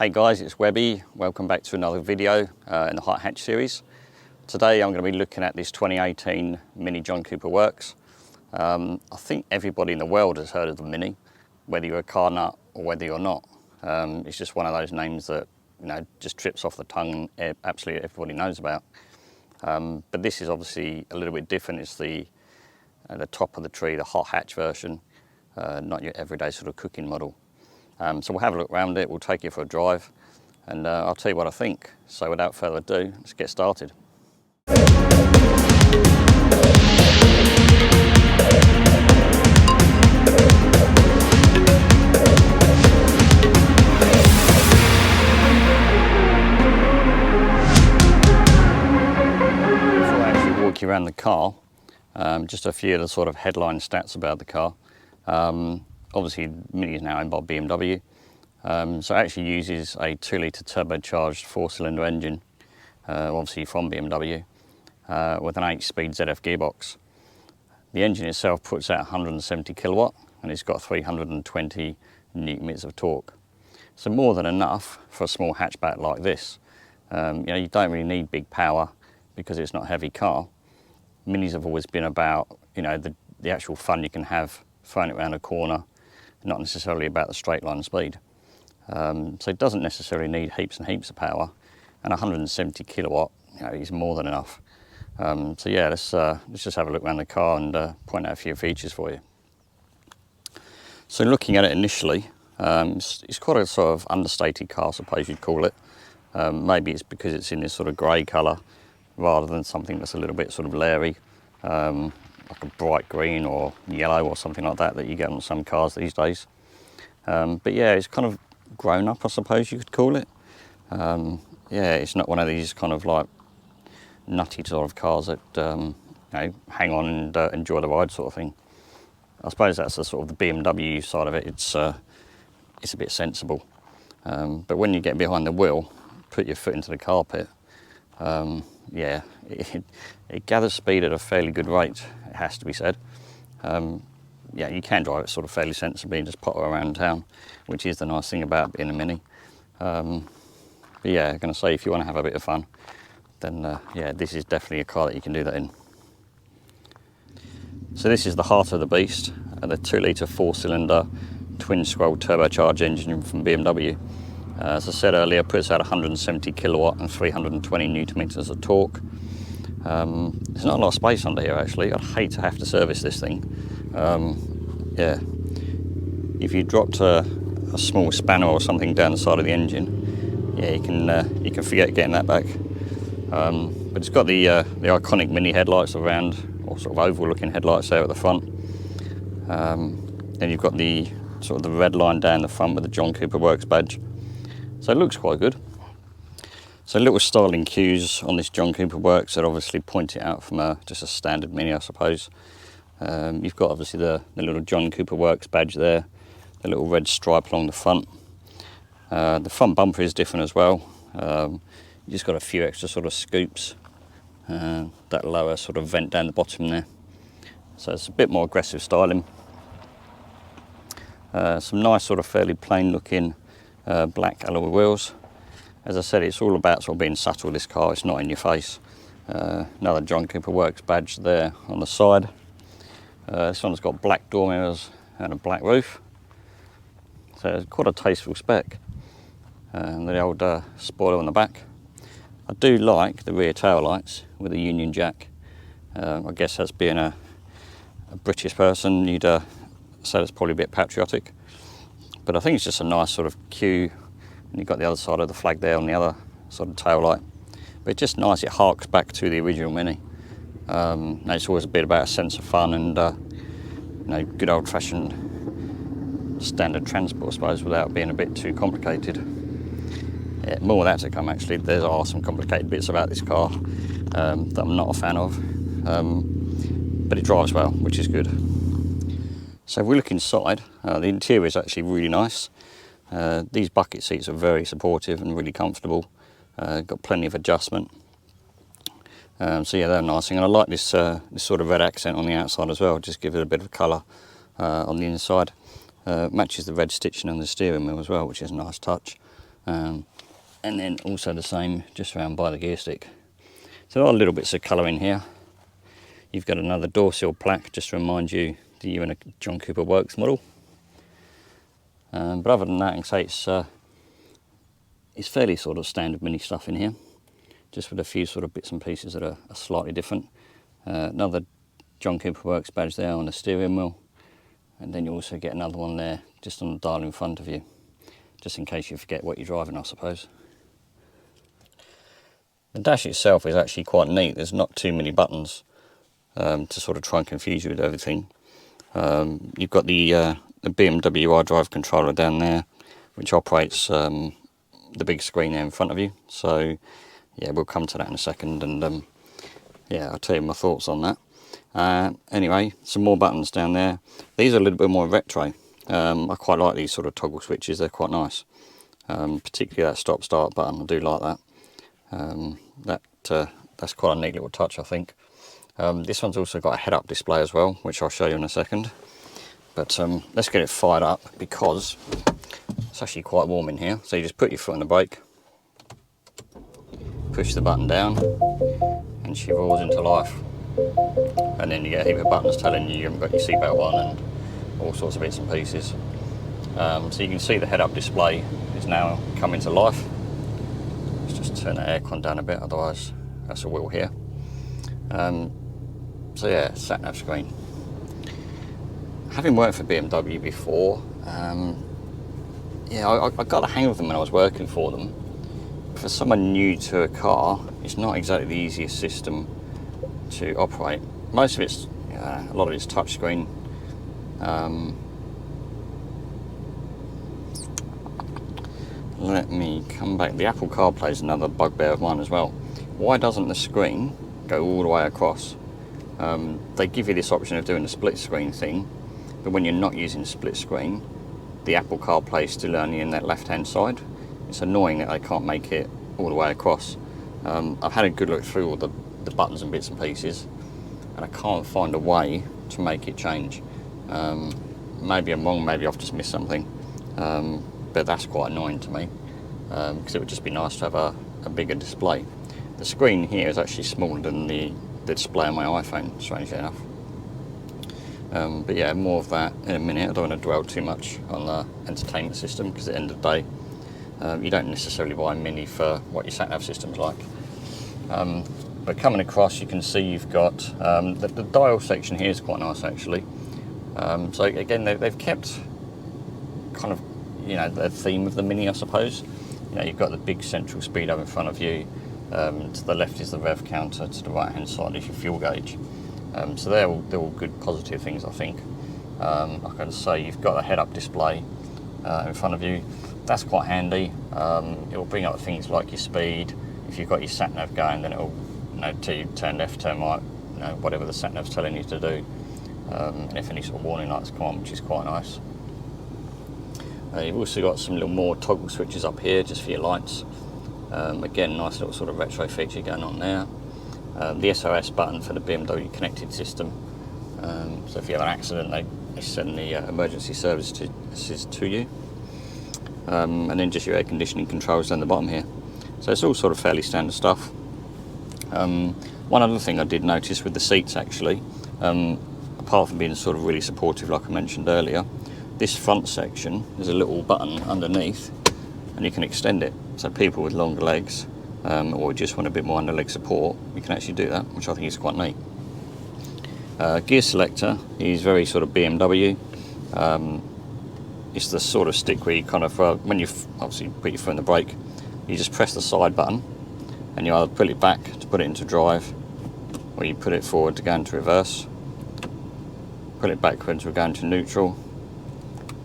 Hey guys, it's Webby. Welcome back to another video in the Hot Hatch series. Today I'm going to be looking at this 2018 Mini John Cooper Works. I think everybody in the world has heard of the Mini, whether you're a car nut or whether you're not. It's just one of those names that, you know, just trips off the tongue and absolutely everybody knows about. But this is obviously a little bit different. It's the top of the tree, the Hot Hatch version, not your everyday sort of cooking model. So we'll have a look around it, we'll take you for a drive, and I'll tell you what I think. So without further ado, let's get started. Before I actually walk you around the car, just a few of the sort of headline stats about the car. Obviously, Mini is now owned by BMW, so it actually uses a 2-litre turbocharged 4-cylinder engine, obviously from BMW, with an 8-speed ZF gearbox. The engine itself puts out 170 kilowatt, and it's got 320 newton meters of torque. So more than enough for a small hatchback like this. You know, you don't really need big power because it's not a heavy car. Minis have always been about, you know, the actual fun you can have throwing it around a corner, not necessarily about the straight line speed. So it doesn't necessarily need heaps and heaps of power, and 170 kilowatt, you know, is more than enough. So yeah, let's just have a look around the car and point out a few features for you. So looking at it initially, it's quite a sort of understated car, I suppose you'd call it. Maybe it's because it's in this sort of grey colour rather than something that's a little bit sort of leery, like a bright green or yellow or something like that you get on some cars these days. But yeah, it's kind of grown up, I suppose you could call it. Yeah, it's not one of these kind of like nutty sort of cars that you know, hang on and enjoy the ride sort of thing. I suppose that's the sort of the BMW side of it. It's a bit sensible. But when you get behind the wheel, put your foot into the carpet, yeah, it gathers speed at a fairly good rate, it has to be said. Yeah, you can drive it sort of fairly sensibly and just potter around town, which is the nice thing about being a Mini. But yeah, I'm going to say if you want to have a bit of fun, then yeah, this is definitely a car that you can do that in. So this is the heart of the beast, the 2-litre 4-cylinder twin-scroll turbocharged engine from BMW. As I said earlier, puts out 170 kilowatt and 320 newton meters of torque. There's not a lot of space under here actually. I'd hate to have to service this thing. Yeah, if you dropped a small spanner or something down the side of the engine, yeah, you can forget getting that back. But it's got the iconic Mini headlights around, or sort of oval-looking headlights there at the front. Then you've got the sort of the red line down the front with the John Cooper Works badge. So it looks quite good. So little styling cues on this John Cooper Works that obviously point it out from just a standard Mini, I suppose. You've got obviously the little John Cooper Works badge there, the little red stripe along the front. The front bumper is different as well. You just got a few extra sort of scoops, that lower sort of vent down the bottom there. So it's a bit more aggressive styling. Some nice sort of fairly plain looking black alloy wheels. As I said, it's all about sort of being subtle, this car, it's not in your face. Another John Cooper Works badge there on the side. This one's got black door mirrors and a black roof. So it's quite a tasteful spec. And the old spoiler on the back. I do like the rear tail lights with the Union Jack. I guess as being a British person, you'd say that's probably a bit patriotic. But I think it's just a nice sort of cue. And you've got the other side of the flag there on the other sort of tail light. But it's just nice, it harks back to the original Mini. It's always a bit about a sense of fun and you know, good old-fashioned standard transport, I suppose, without being a bit too complicated. Yeah, more of that to come actually. There are some complicated bits about this car that I'm not a fan of, but it drives well, which is good. So if we look inside, the interior is actually really nice. These bucket seats are very supportive and really comfortable. Got plenty of adjustment. So yeah, they're nice, and I like this this sort of red accent on the outside as well. Just give it a bit of colour on the inside. Matches the red stitching on the steering wheel as well, which is a nice touch. and then also the same just around by the gear stick. So there are little bits of colour in here. You've got another door seal plaque just to remind you that you're in a John Cooper Works model. But other than that, I can say it's fairly sort of standard Mini stuff in here, just with a few sort of bits and pieces that are slightly different. Another John Cooper Works badge there on the steering wheel, and then you also get another one there just on the dial in front of you, just in case you forget what you're driving, I suppose. The dash itself is actually quite neat. There's not too many buttons to sort of try and confuse you with everything. You've got the BMW iDrive controller down there, which operates the big screen there in front of you. So yeah, we'll come to that in a second, and yeah, I'll tell you my thoughts on that. Anyway, some more buttons down there. These are a little bit more retro. I quite like these sort of toggle switches. They're quite nice, particularly that stop-start button. I do like that. That's quite a neat little touch, I think. This one's also got a head-up display as well, which I'll show you in a second. But let's get it fired up, because it's actually quite warm in here. So you just put your foot on the brake, push the button down, and she roars into life. And then you get a heap of buttons telling you haven't got your seatbelt on and all sorts of bits and pieces. So you can see the head-up display is now coming to life. Let's just turn the aircon down a bit, otherwise that's a wheel here. So yeah, sat-nav screen. Having worked for BMW before, yeah, I got the hang of them when I was working for them. For someone new to a car, it's not exactly the easiest system to operate. Most of it's, a lot of it's touchscreen. Let me come back. The Apple CarPlay is another bugbear of mine as well. Why doesn't the screen go all the way across? They give you this option of doing the split screen thing, but when you're not using split screen, the Apple CarPlay is still only in that left-hand side. It's annoying that they can't make it all the way across. I've had a good look through all the buttons and bits and pieces, and I can't find a way to make it change. Maybe I'm wrong, maybe I've just missed something, but that's quite annoying to me, because it would just be nice to have a bigger display. The screen here is actually smaller than the display on my iPhone, strangely enough. But yeah, more of that in a minute. I don't want to dwell too much on the entertainment system, because at the end of the day, you don't necessarily buy a Mini for what your sat-nav system's like. But coming across, you can see you've got the dial section here is quite nice actually. So again, they've kept kind of, the theme of the Mini, I suppose. You've got the big central speedo in front of you. To the left is the rev counter, to the right hand side is your fuel gauge. So they're all good positive things, I think. Like I say, you've got a head-up display in front of you. That's quite handy. It will bring up things like your speed. If you've got your sat-nav going, then it will tell you turn left, turn right, whatever the sat-nav's telling you to do. And if any sort of warning lights come on, which is quite nice. You've also got some little more toggle switches up here just for your lights. Again, nice little sort of retro feature going on there. The SOS button for the BMW connected system. So if you have an accident, they send the emergency services to you. And then just your air conditioning controls down the bottom here. So it's all sort of fairly standard stuff. One other thing I did notice with the seats actually, apart from being sort of really supportive like I mentioned earlier, this front section, there's a little button underneath and you can extend it. So people with longer legs or just want a bit more underleg support, you can actually do that, which I think is quite neat. Gear selector is very sort of BMW. It's the sort of stick where you kind of, when you obviously put your foot on the brake, you just press the side button and you either pull it back to put it into drive, or you put it forward to go into reverse, pull it backwards to go into neutral,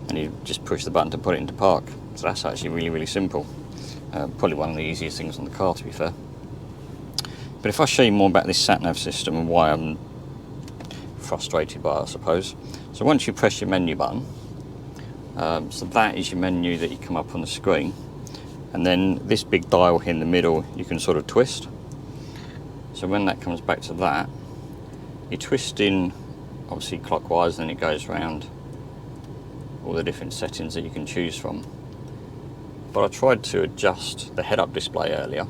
and you just push the button to put it into park. So that's actually really, really simple. Probably one of the easiest things on the car, to be fair. But if I show you more about this sat-nav system and why I'm frustrated by it, I suppose. So once you press your menu button, so that is your menu that you come up on the screen, and then this big dial here in the middle you can sort of twist. So when that comes back to that, you twist in obviously clockwise, and then it goes around all the different settings that you can choose from. but I tried to adjust the head-up display earlier,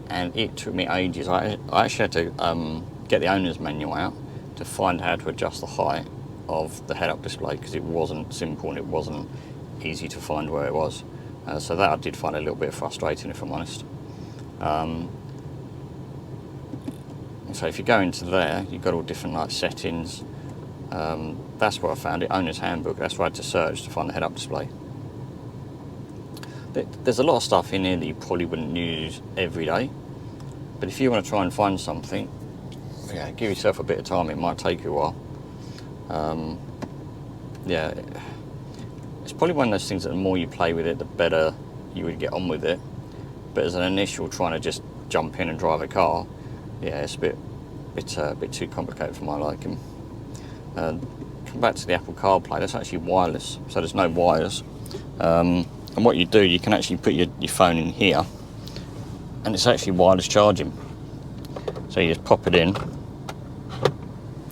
and it took me ages. I actually had to get the owner's manual out to find how to adjust the height of the head-up display, because it wasn't simple and it wasn't easy to find where it was. So that I did find a little bit frustrating, if I'm honest. So if you go into there, you've got all different like settings. That's where I found it, owner's handbook. That's where I had to search to find the head-up display. There's a lot of stuff in here that you probably wouldn't use every day, but if you want to try and find something, yeah, give yourself a bit of time. It might take you a while. Yeah, it's probably one of those things that the more you play with it, the better you would get on with it. But as an initial trying to just jump in and drive a car, yeah, it's a bit too complicated for my liking. Come back to the Apple CarPlay. That's actually wireless, so there's no wires. And what you do, you can actually put your phone in here, and it's actually wireless charging. So you just pop it in,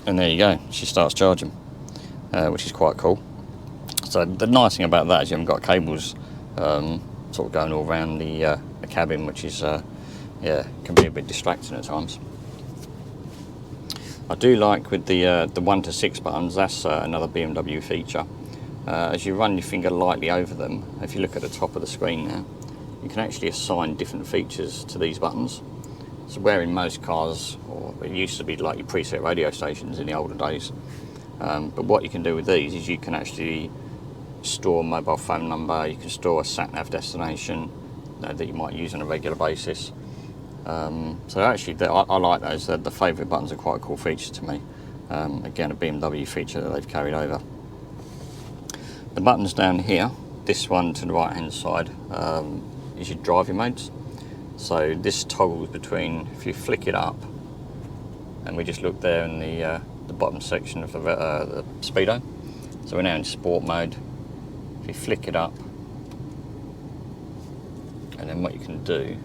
and there you go. She starts charging, which is quite cool. So the nice thing about that is you haven't got cables sort of going all around the cabin, which is yeah, can be a bit distracting at times. I do like with the 1 to 6 buttons. That's another BMW feature. As you run your finger lightly over them, if you look at the top of the screen now, you can actually assign different features to these buttons. So where in most cars, or it used to be like your preset radio stations in the older days, but what you can do with these is you can actually store a mobile phone number, you can store a sat-nav destination that you might use on a regular basis. So actually I like those. The favourite buttons are quite a cool feature to me. Again, a BMW feature that they've carried over. The buttons down here, this one to the right hand side, is your driving modes. So this toggles between, if you flick it up, and we just look there in the bottom section of the speedo. So we're now in sport mode. If you flick it up, and then what you can do,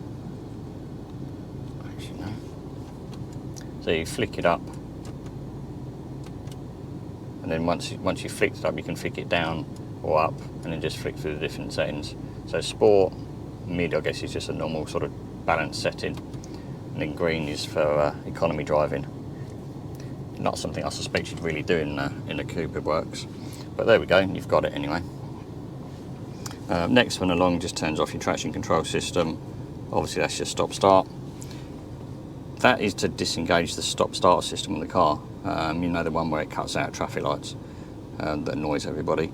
actually no. So you flick it up, and then once you flicked it up, you can flick it down or up, and then just flick through the different settings. So sport, mid, I guess is just a normal sort of balance setting, and then green is for economy driving. Not something I suspect you'd really do in a coupe, it works, but there we go, you've got it anyway. Next one along just turns off your traction control system. Obviously that's your stop start. That is to disengage the stop start system on the car. You know, the one where it cuts out traffic lights that annoys everybody.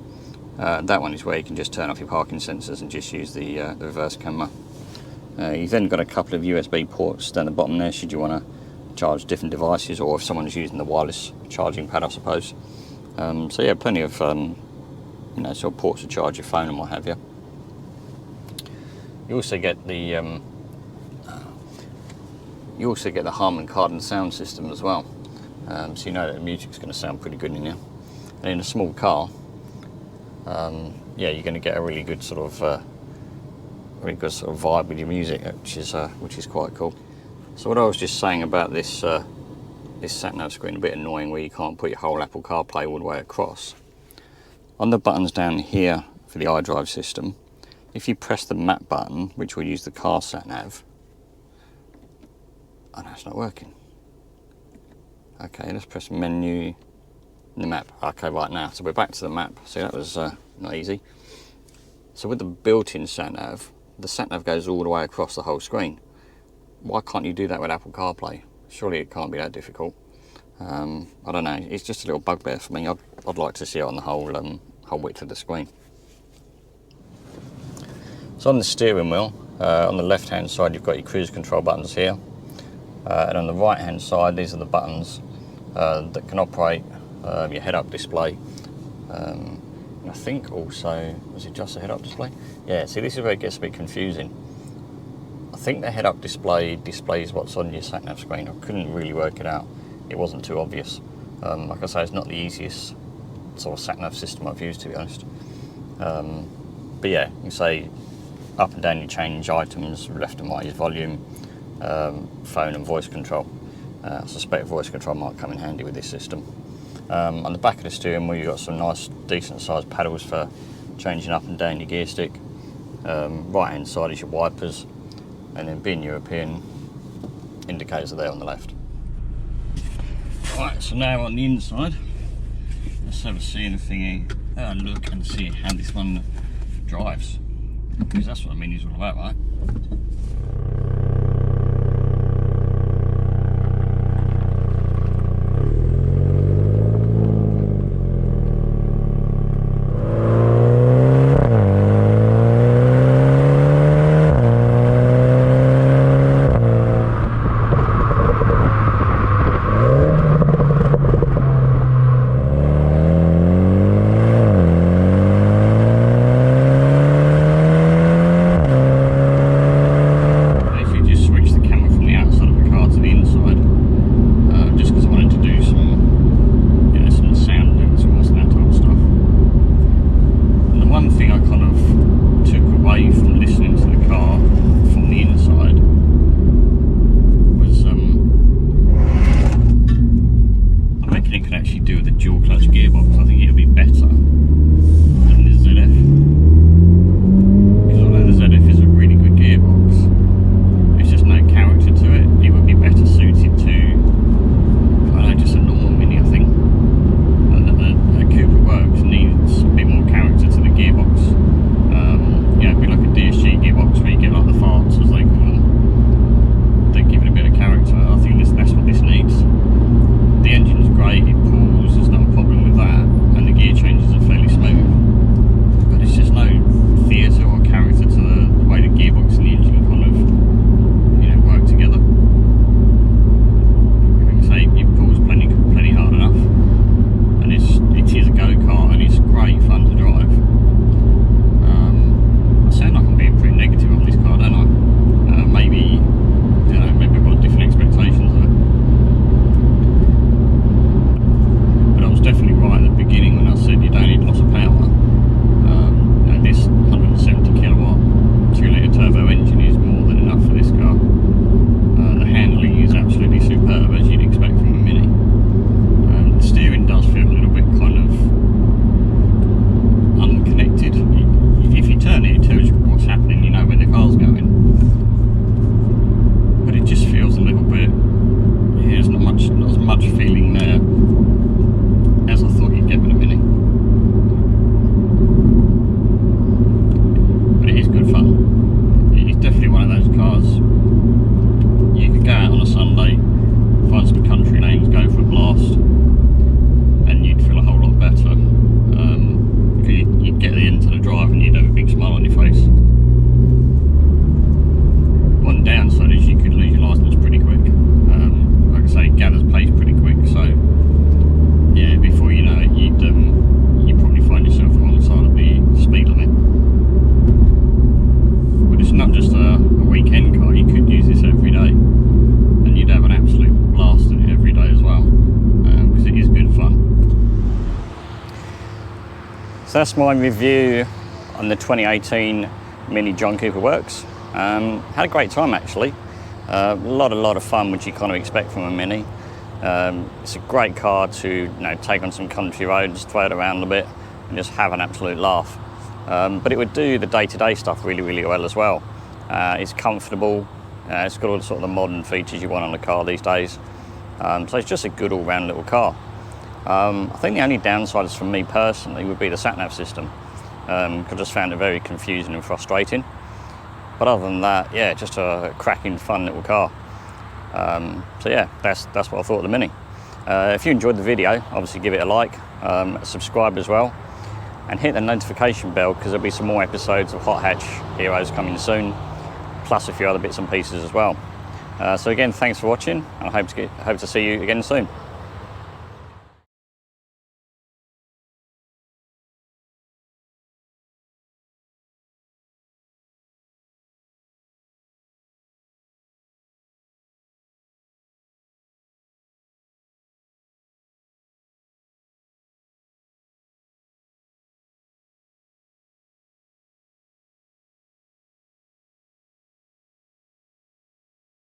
That one is where you can just turn off your parking sensors and just use the reverse camera. You've then got a couple of USB ports down the bottom there should you want to charge different devices, or if someone's using the wireless charging pad, I suppose. So yeah, plenty of you know, sort of ports to charge your phone and what have you. You also get the Harman Kardon sound system as well, so you know that the music's going to sound pretty good in here. And in a small car, yeah, you're going to get a really good sort of vibe with your music, which is quite cool. So what I was just saying about this this sat nav screen, a bit annoying, where you can't put your whole Apple CarPlay all the way across. On the buttons down here for the iDrive system, if you press the map button, which will use the car sat nav, oh no, it's not working. Okay, let's press menu, the map. Okay, right now, so we're back to the map. See, that was not easy. So with the built-in sat nav, the sat nav goes all the way across the whole screen. Why can't you do that with Apple CarPlay? Surely it can't be that difficult. I don't know, it's just a little bugbear for me. I'd like to see it on the whole width of the screen. So on the steering wheel, on the left hand side you've got your cruise control buttons here, and on the right hand side these are the buttons that can operate your head-up display. And I think also, was it just a head-up display? Yeah, see, this is where it gets a bit confusing. I think the head-up display displays what's on your sat-nav screen. I couldn't really work it out. It wasn't too obvious. Like I say, it's not the easiest sort of sat-nav system I've used, to be honest. But yeah, you can say up and down you change items, left and right is volume, phone and voice control. I suspect voice control might come in handy with this system. On the back of the steering wheel you've got some nice decent sized paddles for changing up and down your gear stick. Right hand side is your wipers, and then being European, indicators are there on the left. Right, so now on the inside, let's have a see in the thingy, look and see how this one drives, because that's what a Mini's all about, right? So that's my review on the 2018 Mini John Cooper Works. Had a great time actually. A lot of fun, which you kind of expect from a Mini. It's a great car to take on some country roads, throw it around a bit, and just have an absolute laugh. But it would do the day-to-day stuff really well as well. It's comfortable. It's got all the sort of the modern features you want on a car these days. So it's just a good all-round little car. I think the only downsides for me personally would be the sat-nav system. I just found it very confusing and frustrating. But other than that, yeah, just a cracking, fun little car. So yeah, that's what I thought of the Mini. If you enjoyed the video, obviously give it a like, subscribe as well, and hit the notification bell because there'll be some more episodes of Hot Hatch Heroes coming soon, plus a few other bits and pieces as well. So again, thanks for watching, and I hope to see you again soon.